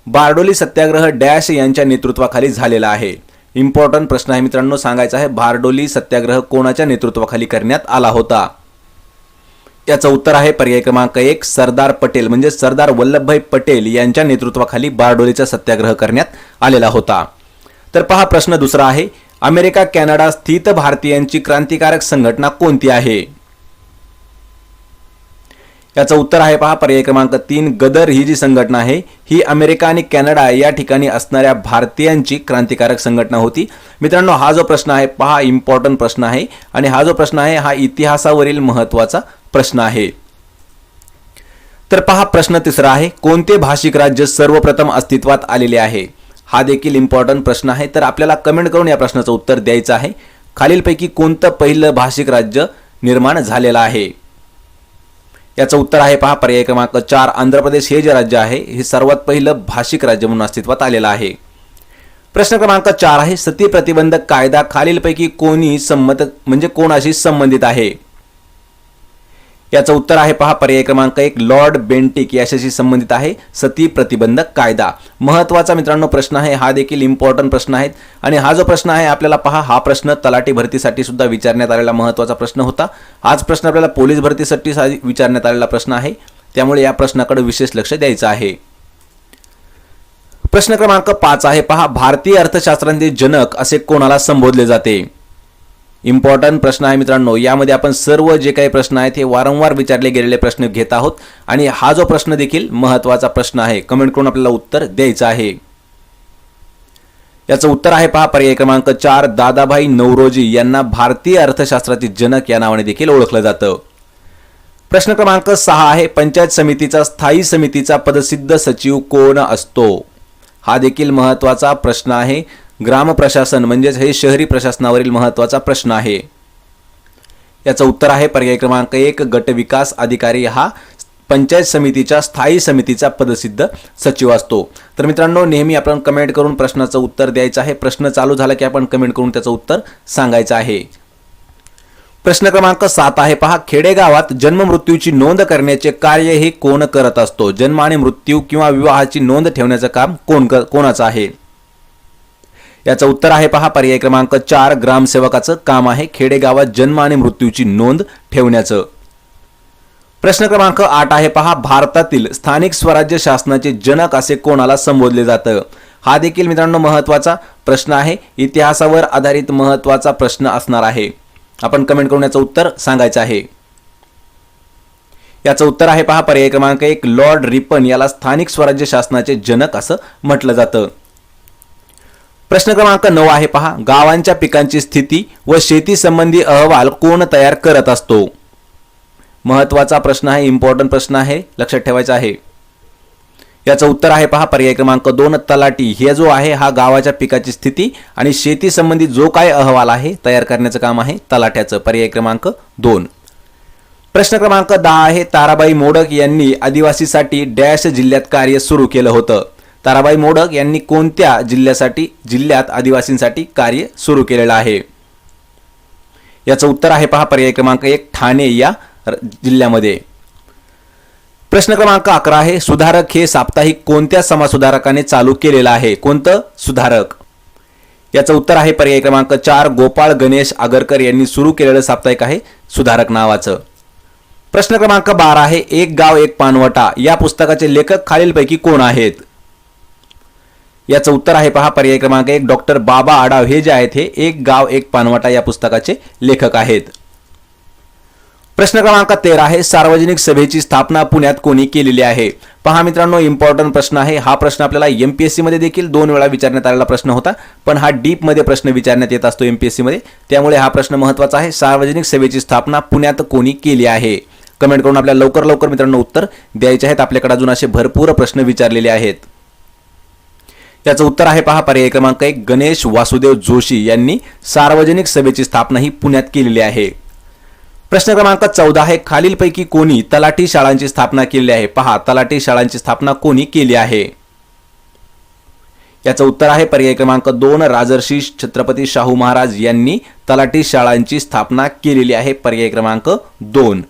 बारडोली सत्याग्रह dash यांच्या नेतृत्वाखाली झालेला आहे. इम्पॉर्टंट प्रश्न आहे मित्रांनो, सांगायचा आहे बारडोली सत्याग्रह कोणाच्या नेतृत्वाखाली करण्यात आला होता. याचं उत्तर आहे पर्याय क्रमांक 1 सरदार पटेल म्हणजे सरदार वल्लभभाई पटेल यांच्या नेतृत्वाखाली बारडोलीचा सत्याग्रह करण्यात आलेला होता. तर पहा प्रश्न दुसरा आहे, अमेरिका कॅनडा स्थित भारतीयांची क्रांतिकारक संघटना कोणती आहे. याचं उत्तर आहे पहा पर्याय क्रमांक 3 गदर ही जी संघटना आहे ही अमेरिका आणि कॅनडा या ठिकाणी असणाऱ्या भारतीयांची क्रांतिकारक संघटना होती. मित्रांनो हा जो प्रश्न आहे पहा इम्पॉर्टंट प्रश्न आहे आणि हा जो प्रश्न आहे हा इतिहासावरील महत्त्वाचा प्रश्न आहे. तर पहा प्रश्न तिसरा आहे, कोणते भाषिक राज्य सर्वप्रथम अस्तित्वात आलेले आहे. हा देखील इम्पॉर्टंट प्रश्न आहे. तर आपल्याला कमेंट करून या प्रश्नाचं उत्तर द्यायचं आहे. खालीलपैकी कोणतं पहिलं भाषिक राज्य निर्माण झालेलं आहे. याचं उत्तर आहे पहा पर्याय क्रमांक 4 आंध्र प्रदेश हे जे राज्य आहे हे सर्वात पहिलं भाषिक राज्य म्हणून अस्तित्वात आलेलं आहे. प्रश्न क्रमांक 4 आहे, सती प्रतिबंधक कायदा खालीलपैकी कोणी कोणाशी संबंधित आहे. याचं उत्तर आहे पहा पर्याय क्रमांक 1 लॉर्ड बेंटिक याच्याशी संबंधित आहे सती प्रतिबंधक कायदा. महत्त्वाचा मित्रांनो प्रश्न आहे, हा देखील इम्पॉर्टंट प्रश्न आहे आणि हा जो प्रश्न आहे आपल्याला पहा हा प्रश्न तलाठी भरतीसाठी सुद्धा विचारण्यात आलेला महत्त्वाचा प्रश्न होता. हाच प्रश्न आपल्याला पोलीस भरतीसाठी विचारण्यात आलेला प्रश्न आहे, त्यामुळे या प्रश्नाकडे विशेष लक्ष द्यायचं आहे. प्रश्न क्रमांक 5 आहे पहा, भारतीय अर्थशास्त्राचे जनक असे कोणाला संबोधले जाते. इम्पॉर्टंट प्रश्न आहे मित्रांनो, यामध्ये आपण सर्व जे काही प्रश्न आहेत हे वारंवार विचारले गेलेले प्रश्न घेत आहोत आणि हा जो प्रश्न देखील महत्त्वाचा प्रश्न आहे. कमेंट करून आपल्याला उत्तर द्यायचं आहे. याचं उत्तर आहे पहा पर्याय क्रमांक 4 दादाभाई नौरोजी यांना भारतीय अर्थशास्त्राचे जनक या नावाने देखील ओळखलं जातं. प्रश्न क्रमांक 6 आहे, पंचायत समितीचा स्थायी समितीचा पदसिद्ध सचिव कोण असतो. हा देखील महत्त्वाचा प्रश्न आहे. ग्राम प्रशासन म्हणजेच हे शहरी प्रशासनावरील महत्त्वाचा प्रश्न आहे. याचं उत्तर आहे पर्याय क्रमांक 1 गट विकास अधिकारी हा पंचायत समितीच्या स्थायी समितीचा पदसिद्ध सचिव असतो. तर मित्रांनो नेहमी आपण कमेंट करून प्रश्नाचं उत्तर द्यायचं आहे. प्रश्न चालू झाला की आपण कमेंट करून त्याचं उत्तर सांगायचं आहे. प्रश्न क्रमांक 7 आहे पहा, खेडेगावात जन्म मृत्यूची नोंद करण्याचे कार्य हे कोण करत असतो. जन्म आणि मृत्यू किंवा विवाहाची नोंद ठेवण्याचं काम कोणाचं आहे. याचं उत्तर आहे पहा पर्याय क्रमांक 4 ग्रामसेवकाचं काम आहे खेडेगावात जन्म आणि मृत्यूची नोंद ठेवण्याचं. प्रश्न क्रमांक 8 आहे पहा, भारतातील स्थानिक स्वराज्य शासनाचे जनक असे कोणाला संबोधले जातं. हा देखील मित्रांनो महत्त्वाचा प्रश्न आहे. इतिहासावर आधारित महत्त्वाचा प्रश्न असणार आहे. आपण कमेंट करून याचं उत्तर सांगायचं आहे. याचं उत्तर आहे पहा पर्याय क्रमांक 1 लॉर्ड रिपन याला स्थानिक स्वराज्य शासनाचे जनक असं म्हटलं जातं. प्रश्न क्रमांक 9 आहे पहा, गावांच्या पिकांची स्थिती व शेती संबंधी अहवाल कोण तयार करत असतो. महत्त्वाचा प्रश्न आहे, इम्पॉर्टंट प्रश्न आहे, लक्षात ठेवायचा आहे. याचं उत्तर आहे पहा पर्याय क्रमांक 2 तलाठी. हे जो आहे हा गावाच्या पिकाची स्थिती आणि शेती संबंधी जो काय अहवाल आहे तयार करण्याचं काम आहे तलाठ्याचं. पर्याय क्रमांक 2. प्रश्न क्रमांक 10 आहे, ताराबाई मोडक यांनी आदिवासीसाठी डॅश जिल्ह्यात कार्य सुरू केलं होतं. ताराबाई मोडक यांनी कोणत्या जिल्ह्यात आदिवासींसाठी कार्य सुरू केलेलं आहे. याचं उत्तर आहे पहा पर्याय क्रमांक 1 ठाणे या जिल्ह्यामध्ये. प्रश्न क्रमांक 11 आहे, सुधारक हे साप्ताहिक कोणत्या समाजसुधारकाने चालू केलेलं आहे. कोणतं सुधारक. याचं उत्तर आहे पर्याय क्रमांक 4 गोपाळ गणेश आगरकर यांनी सुरू केलेलं साप्ताहिक आहे सुधारक नावाचं. प्रश्न क्रमांक 12 आहे, एक गाव एक पानवटा या पुस्तकाचे लेखक खालीलपैकी कोण आहेत. याचं उत्तर आहे पहा पर्याय क्रमांक 1 डॉक्टर बाबा आढाव हे जे आहेत हे एक गाव एक पानवटा या पुस्तकाचे लेखक आहेत. प्रश्न क्रमांक 13 आहे, सार्वजनिक सभेची स्थापना पुण्यात कोणी केलेली आहे. पहा मित्रांनो इम्पॉर्टंट प्रश्न आहे. हा प्रश्न आपल्याला एमपीएससी मध्ये देखील 2 वेळा विचारण्यात आलेला प्रश्न होता, पण हा डीप मध्ये प्रश्न विचारण्यात येत असतो एमपीएससी मध्ये, त्यामुळे हा प्रश्न महत्त्वाचा आहे. सार्वजनिक सभेची स्थापना पुण्यात कोणी केली आहे. कमेंट करून आपल्याला लवकर मित्रांनो उत्तर द्यायचे आहेत. आपल्याकडे अजून असे भरपूर प्रश्न विचारलेले आहेत. त्याचं उत्तर आहे पहा पर्याय क्रमांक 1 गणेश वासुदेव जोशी यांनी सार्वजनिक सभेची स्थापना ही पुण्यात केलेली आहे. प्रश्न क्रमांक 14 आहे, खालीलपैकी कोणी तलाठी शाळांची स्थापना केली आहे. पहा तलाठी शाळांची स्थापना कोणी केली आहे. याचं उत्तर आहे पर्याय क्रमांक 2 राजर्षी छत्रपती शाहू महाराज यांनी तलाठी शाळांची स्थापना केलेली आहे. पर्याय क्रमांक 2.